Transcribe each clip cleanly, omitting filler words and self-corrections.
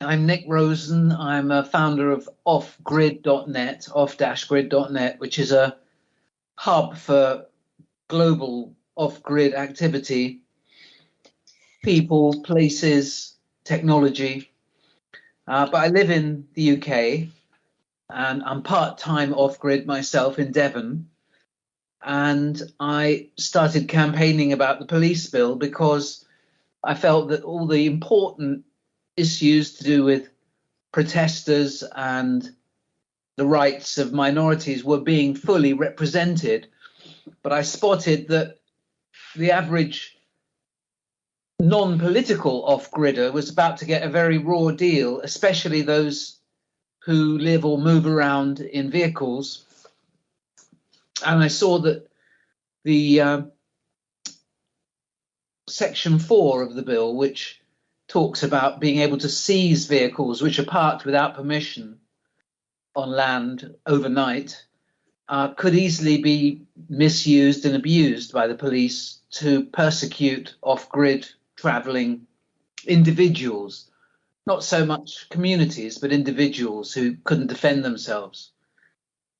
I'm Nick Rosen. I'm a founder of offgrid.net, off-grid.net, which is a hub for global off-grid activity, people, places, technology. But I live in the UK and I'm part-time off-grid myself in Devon. And I started campaigning about the police bill because I felt that all the important issues to do with protesters and the rights of minorities were being fully represented. But I spotted that the average non-political off-gridder was about to get a very raw deal, especially those who live or move around in vehicles. And I saw that the Section 4 of the bill, which talks about being able to seize vehicles which are parked without permission on land overnight, could easily be misused and abused by the police to persecute off-grid travelling individuals, not so much communities, but individuals who couldn't defend themselves.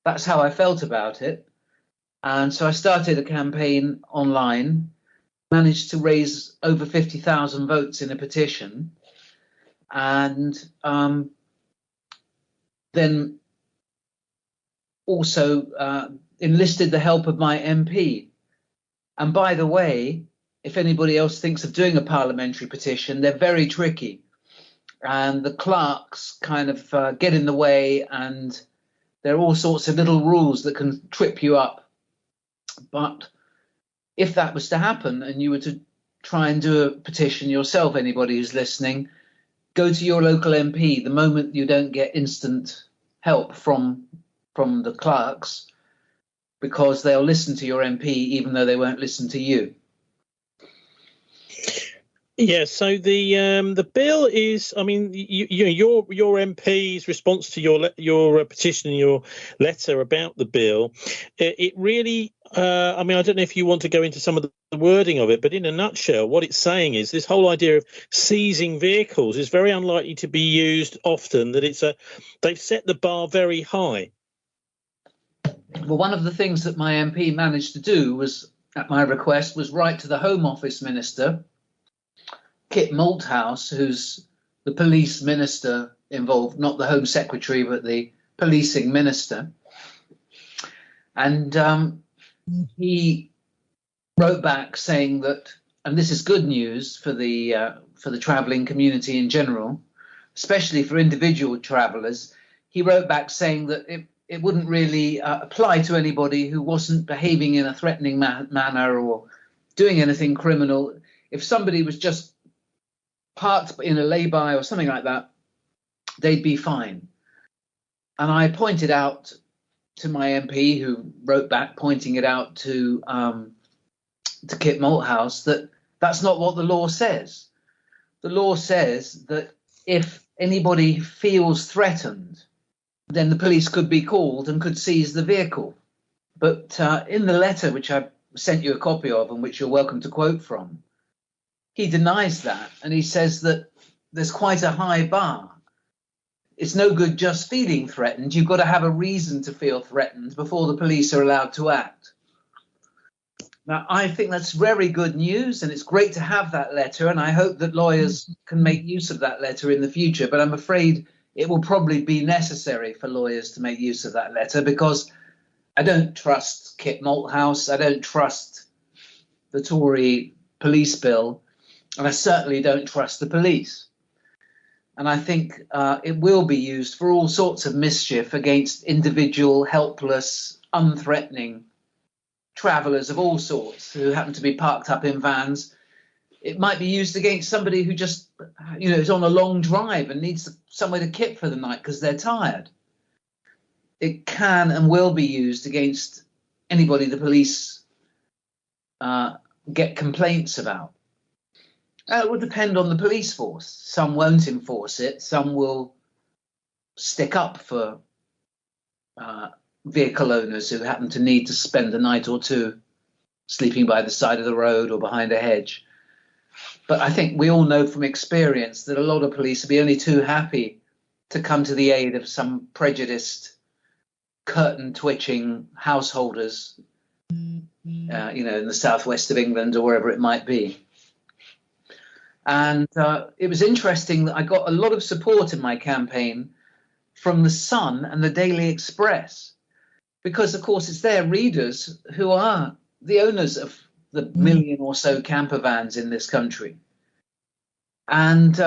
That's how I felt about it. And so I started a campaign online, managed to raise over 50,000 votes in a petition, and then also enlisted the help of my MP. And by the way, if anybody else thinks of doing a parliamentary petition, they're very tricky. And the clerks kind of get in the way, and there are all sorts of little rules that can trip you up. But if that was to happen and you were to try and do a petition yourself, anybody who's listening, go to your local MP the moment you don't get instant help from the clerks, because they'll listen to your MP even though they won't listen to you. Yeah, so the bill is, I mean, your MP's response to your petition, your letter about the bill, it really, I mean, I don't know if you want to go into some of the wording of it, but in a nutshell, what it's saying is this whole idea of seizing vehicles is very unlikely to be used often. That they've set the bar very high. Well, one of the things that my MP managed to do was, at my request, was write to the Home Office Minister, Kit Malthouse, who's the police minister involved, not the Home Secretary, but the policing minister. And he wrote back saying that, and this is good news for the travelling community in general, especially for individual travellers. He wrote back saying that it wouldn't really apply to anybody who wasn't behaving in a threatening manner or doing anything criminal. If somebody was just parked in a lay-by or something like that, they'd be fine. And I pointed out to my MP, who wrote back pointing it out to Kit Malthouse, that that's not what the law says. The law says that if anybody feels threatened, then the police could be called and could seize the vehicle. But in the letter, which I sent you a copy of and which you're welcome to quote from, he denies that, and he says that there's quite a high bar. It's no good just feeling threatened. You've got to have a reason to feel threatened before the police are allowed to act. Now, I think that's very good news, and it's great to have that letter, and I hope that lawyers can make use of that letter in the future, but I'm afraid it will probably be necessary for lawyers to make use of that letter, because I don't trust Kit Malthouse, I don't trust the Tory police bill, and I certainly don't trust the police. And I think it will be used for all sorts of mischief against individual, helpless, unthreatening travellers of all sorts who happen to be parked up in vans. It might be used against somebody who just, is on a long drive and needs somewhere to kip for the night because they're tired. It can and will be used against anybody the police get complaints about. It will depend on the police force. Some won't enforce it. Some will stick up for vehicle owners who happen to need to spend a night or two sleeping by the side of the road or behind a hedge. But I think we all know from experience that a lot of police will be only too happy to come to the aid of some prejudiced, curtain-twitching householders, in the southwest of England or wherever it might be. And it was interesting that I got a lot of support in my campaign from the Sun and the Daily Express, because, of course, it's their readers who are the owners of the million or so camper vans in this country. And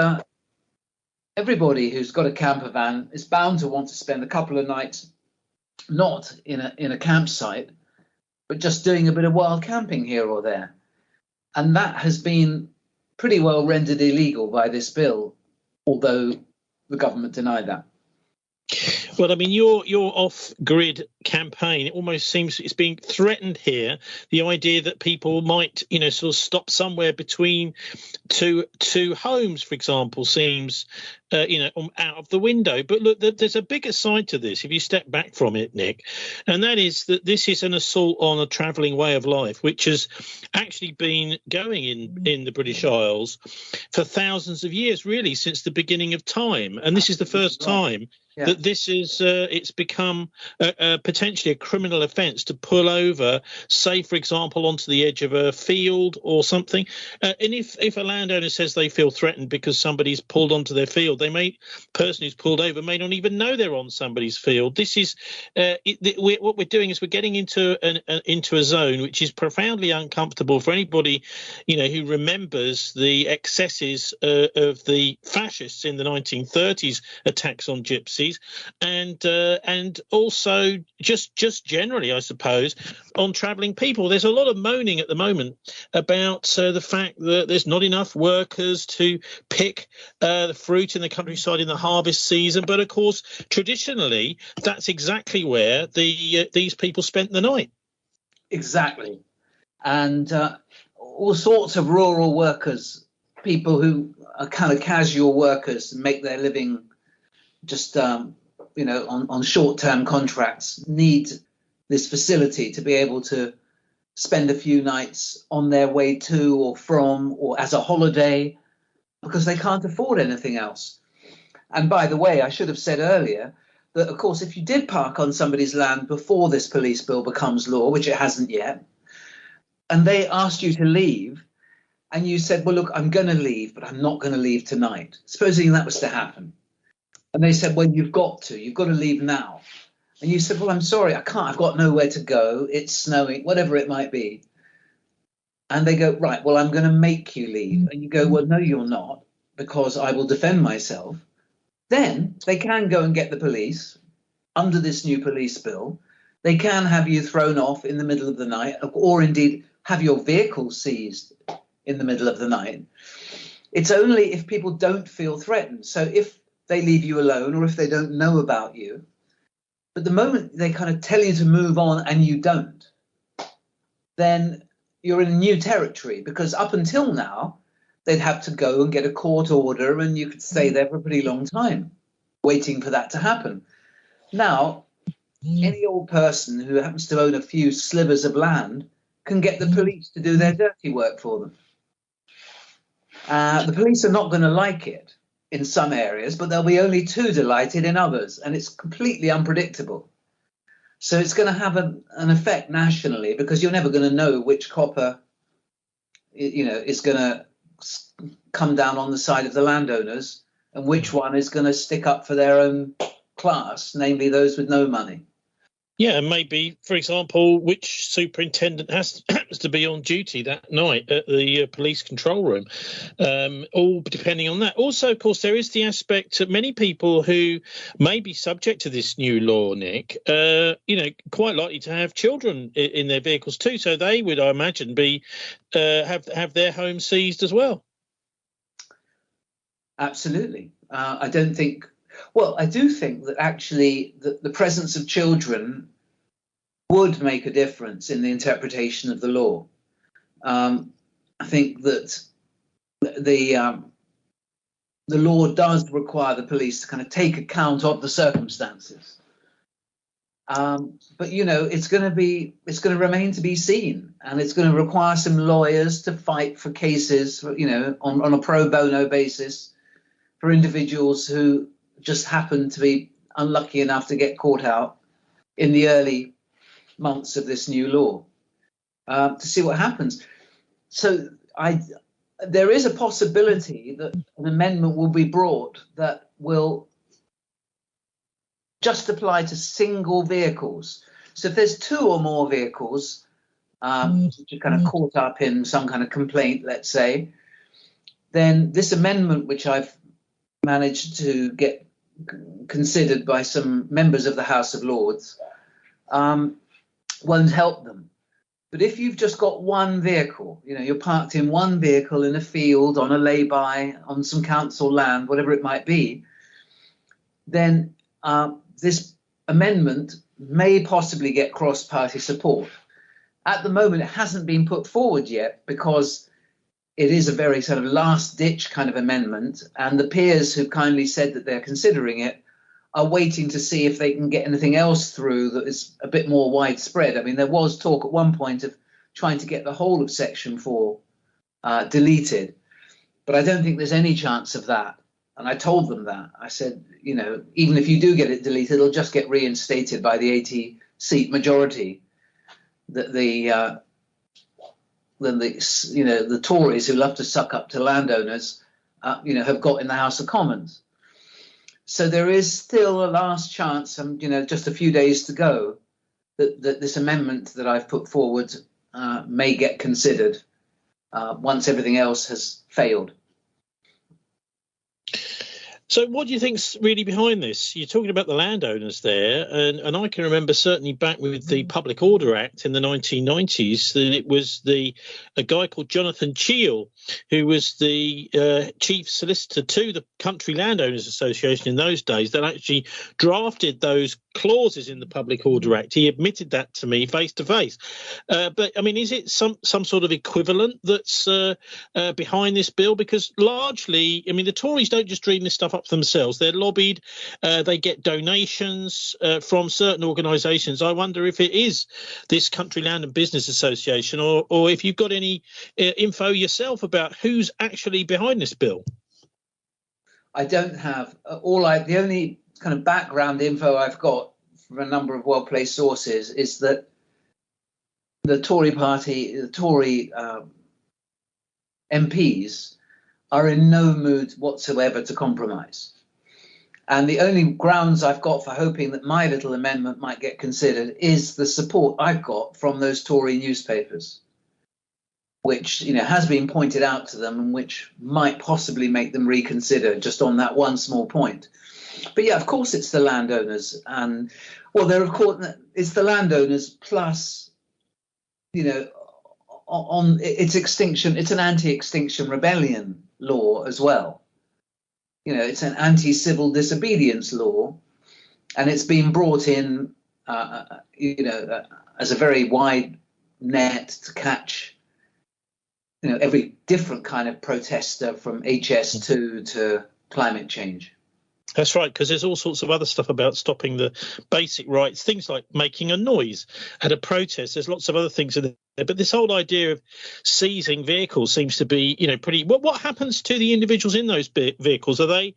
everybody who's got a camper van is bound to want to spend a couple of nights not in a campsite, but just doing a bit of wild camping here or there. And that has been pretty well rendered illegal by this bill, although the government denied that. Well, I mean, your off-grid campaign, it almost seems it's being threatened here. The idea that people might, sort of stop somewhere between two homes, for example, seems, out of the window. But look, there's a bigger side to this, if you step back from it, Nick, and that is that this is an assault on a travelling way of life, which has actually been going in the British Isles for thousands of years, really, since the beginning of time. And this is the first time that this is it's become potentially a criminal offence to pull over, say, for example, onto the edge of a field or something. And if a landowner says they feel threatened because somebody's pulled onto their field, person who's pulled over may not even know they're on somebody's field. This is what we're doing is we're getting into a zone which is profoundly uncomfortable for anybody, who remembers the excesses of the fascists in the 1930s attacks on gypsies, and also just generally, I suppose, on travelling people. There's a lot of moaning at the moment about the fact that there's not enough workers to pick the fruit in the countryside in the harvest season. But of course, traditionally, that's exactly where these people spent the night. Exactly. And all sorts of rural workers, people who are kind of casual workers, make their living just on short-term contracts, need this facility to be able to spend a few nights on their way to or from or as a holiday, because they can't afford anything else. And by the way, I should have said earlier that, of course, if you did park on somebody's land before this police bill becomes law, which it hasn't yet, and they asked you to leave, and you said, well, look, I'm going to leave, but I'm not going to leave tonight. Supposing that was to happen. And they said, well, you've got to leave now. And you said, well, I'm sorry, I can't. I've got nowhere to go. It's snowing, whatever it might be. And they go, right, well, I'm going to make you leave. And you go, well, no, you're not, because I will defend myself. Then they can go and get the police under this new police bill. They can have you thrown off in the middle of the night, or indeed have your vehicle seized in the middle of the night. It's only if people don't feel threatened. So if they leave you alone, or if they don't know about you, but the moment they kind of tell you to move on and you don't, then you're in new territory, because up until now, they'd have to go and get a court order, and you could stay there for a pretty long time waiting for that to happen. Now, any old person who happens to own a few slivers of land can get the police to do their dirty work for them. The police are not going to like it in some areas, but they'll be only too delighted in others, and it's completely unpredictable. So it's going to have an effect nationally, because you're never going to know which copper, is going to come down on the side of the landowners and which one is going to stick up for their own class, namely those with no money. Yeah, and maybe, for example, which superintendent happens to be on duty that night at the police control room, all depending on that. Also, of course, there is the aspect that many people who may be subject to this new law, Nick, quite likely to have children in their vehicles too. So they would, I imagine, be have their home seized as well. Absolutely. I do think that actually the presence of children would make a difference in the interpretation of the law. I think that the law does require the police to kind of take account of the circumstances. But it's going to remain to be seen, and it's going to require some lawyers to fight for cases, on a pro bono basis for individuals who just happen to be unlucky enough to get caught out in the early months of this new law, to see what happens. So there is a possibility that an amendment will be brought that will just apply to single vehicles. So if there's 2 or more vehicles which are kind of caught up in some kind of complaint, let's say, then this amendment, which I've managed to get considered by some members of the House of Lords, won't help them. But if you've just got one vehicle, you're parked in one vehicle in a field, on a lay-by, on some council land, whatever it might be, then this amendment may possibly get cross-party support. At the moment, it hasn't been put forward yet because it is a very sort of last-ditch kind of amendment, and the peers who kindly said that they're considering it are waiting to see if they can get anything else through that is a bit more widespread. I mean, there was talk at one point of trying to get the whole of Section 4 deleted, but I don't think there's any chance of that. And I told them that. I said, even if you do get it deleted, it'll just get reinstated by the 80-seat majority that the Tories, who love to suck up to landowners, have got in the House of Commons. So there is still a last chance, just a few days to go, that this amendment that I've put forward may get considered once everything else has failed. So what do you think's really behind this? You're talking about the landowners there, and I can remember certainly back with the Public Order Act in the 1990s that it was a guy called Jonathan Cheal, who was the chief solicitor to the Country Landowners Association in those days, that actually drafted those clauses in the Public Order Act. He admitted that to me face to face. But I mean, is it some sort of equivalent that's behind this bill? Because largely, I mean, the Tories don't just dream this stuff up themselves. They're lobbied. They get donations from certain organisations. I wonder if it is this Country Land and Business Association, or if you've got any info yourself about who's actually behind this bill. I don't have the only kind of background info I've got from a number of well-placed sources is that the Tory party, the Tory MPs are in no mood whatsoever to compromise. And the only grounds I've got for hoping that my little amendment might get considered is the support I've got from those Tory newspapers, which has been pointed out to them and which might possibly make them reconsider just on that one small point. But yeah, of course it's the landowners, and it's the landowners plus, on its extinction. It's an anti-extinction rebellion law as well. It's an anti-civil disobedience law, and it's been brought in, as a very wide net to catch, every different kind of protester from HS2 to climate change. That's right, because there's all sorts of other stuff about stopping the basic rights, things like making a noise at a protest. There's lots of other things in there, but this whole idea of seizing vehicles seems to be, pretty. What happens to the individuals in those vehicles? Are they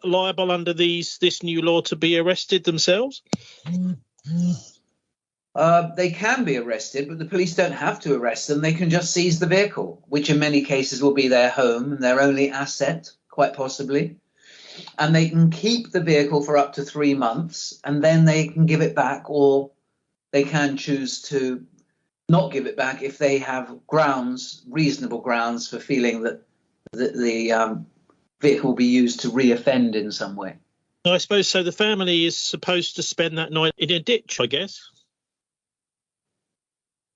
liable under this new law to be arrested themselves? They can be arrested, but the police don't have to arrest them. They can just seize the vehicle, which in many cases will be their home and their only asset, quite possibly. And they can keep the vehicle for up to 3 months, and then they can give it back, or they can choose to not give it back if they have reasonable grounds for feeling that the vehicle will be used to re-offend in some way. I suppose so. The family is supposed to spend that night in a ditch, I guess.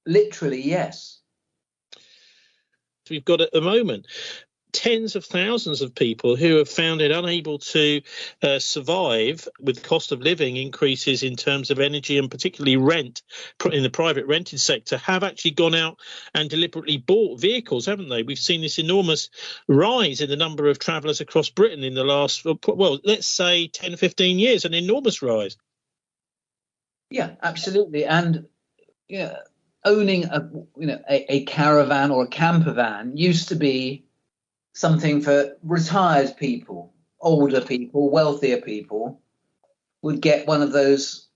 Literally, yes. We've got at the moment tens of thousands of people who have found it unable to survive with cost of living increases in terms of energy and particularly rent in the private rented sector have actually gone out and deliberately bought vehicles, haven't they? We've seen this enormous rise in the number of travellers across Britain in the last, let's say 10, 15 years, an enormous rise. Yeah, absolutely. And yeah, owning a caravan or a camper van used to be something for retired people, older people, wealthier people would get one of those,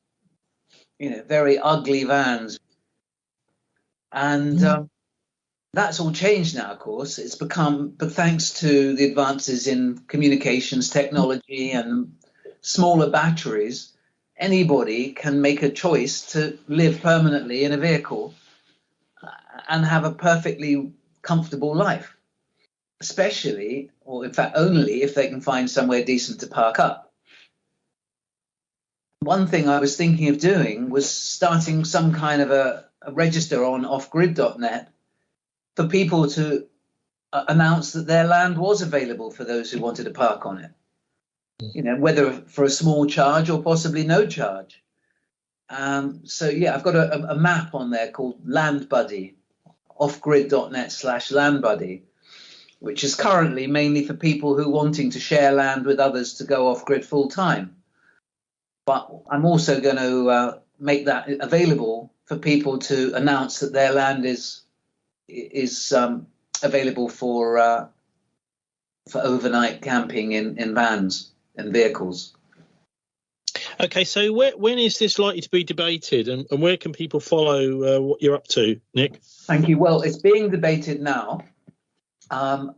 very ugly vans. And that's all changed now, of course. It's become, but thanks to the advances in communications technology and smaller batteries, anybody can make a choice to live permanently in a vehicle and have a perfectly comfortable life, especially, or in fact, only if they can find somewhere decent to park up. One thing I was thinking of doing was starting some kind of a register on offgrid.net for people to announce that their land was available for those who wanted to park on it, whether for a small charge or possibly no charge. So, yeah, I've got a map on there called Land Buddy, offgrid.net/Land Buddy, which is currently mainly for people who are wanting to share land with others to go off grid full time. But I'm also going to make that available for people to announce that their land is available for overnight camping in vans and vehicles. Okay, so when is this likely to be debated, and where can people follow what you're up to, Nick? Thank you. Well, it's being debated now.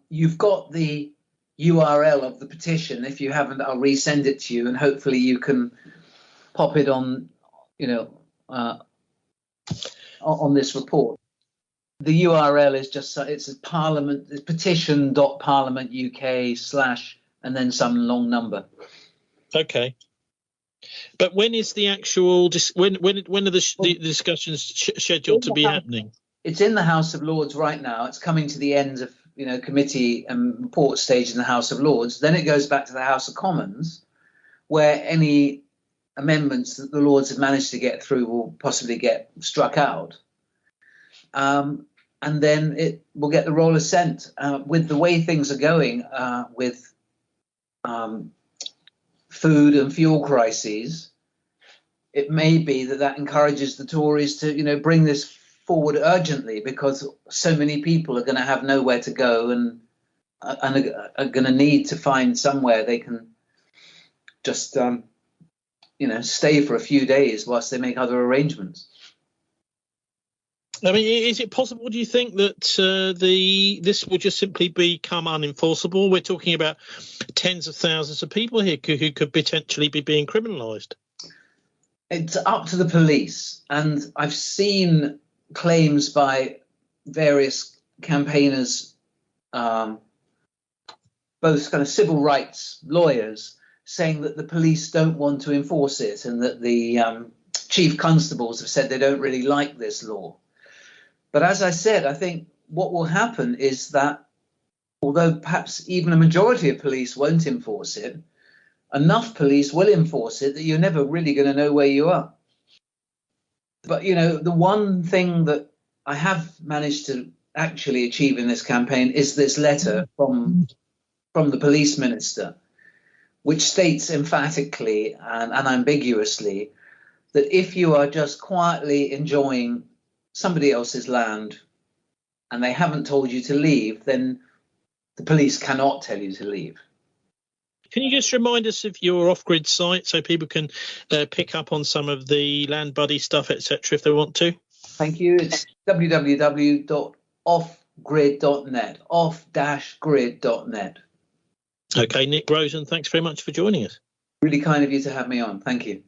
You've got the URL of the petition. If you haven't, I'll resend it to you, and hopefully you can pop it on, on this report. The URL is just, it's Parliament, it's petition.parliament.uk/ and then some long number. Okay. But when is the actual, when are the discussions scheduled to be happening? It's in the House of Lords right now. It's coming to the end of, committee and report stage in the House of Lords. Then it goes back to the House of Commons, where any amendments that the Lords have managed to get through will possibly get struck out. And then it will get the roll of scent. With the way things are going with food and fuel crises, it may be that encourages the Tories to, bring this forward urgently, because so many people are going to have nowhere to go and are going to need to find somewhere they can just, stay for a few days whilst they make other arrangements. I mean, is it possible, do you think, that this will just simply become unenforceable? We're talking about tens of thousands of people here who could potentially be being criminalised. It's up to the police. And I've seen claims by various campaigners, both kind of civil rights lawyers, saying that the police don't want to enforce it, and that the chief constables have said they don't really like this law. But as I said, I think what will happen is that, although perhaps even a majority of police won't enforce it, enough police will enforce it that you're never really going to know where you are. But, the one thing that I have managed to actually achieve in this campaign is this letter from the police minister, which states emphatically and unambiguously that if you are just quietly enjoying somebody else's land and they haven't told you to leave, then the police cannot tell you to leave. Can you just remind us of your off-grid site so people can pick up on some of the Land Buddy stuff, etc., if they want to? Thank you. It's www.offgrid.net, off-grid.net. Okay, Nick Rosen, thanks very much for joining us. Really kind of you to have me on. Thank you.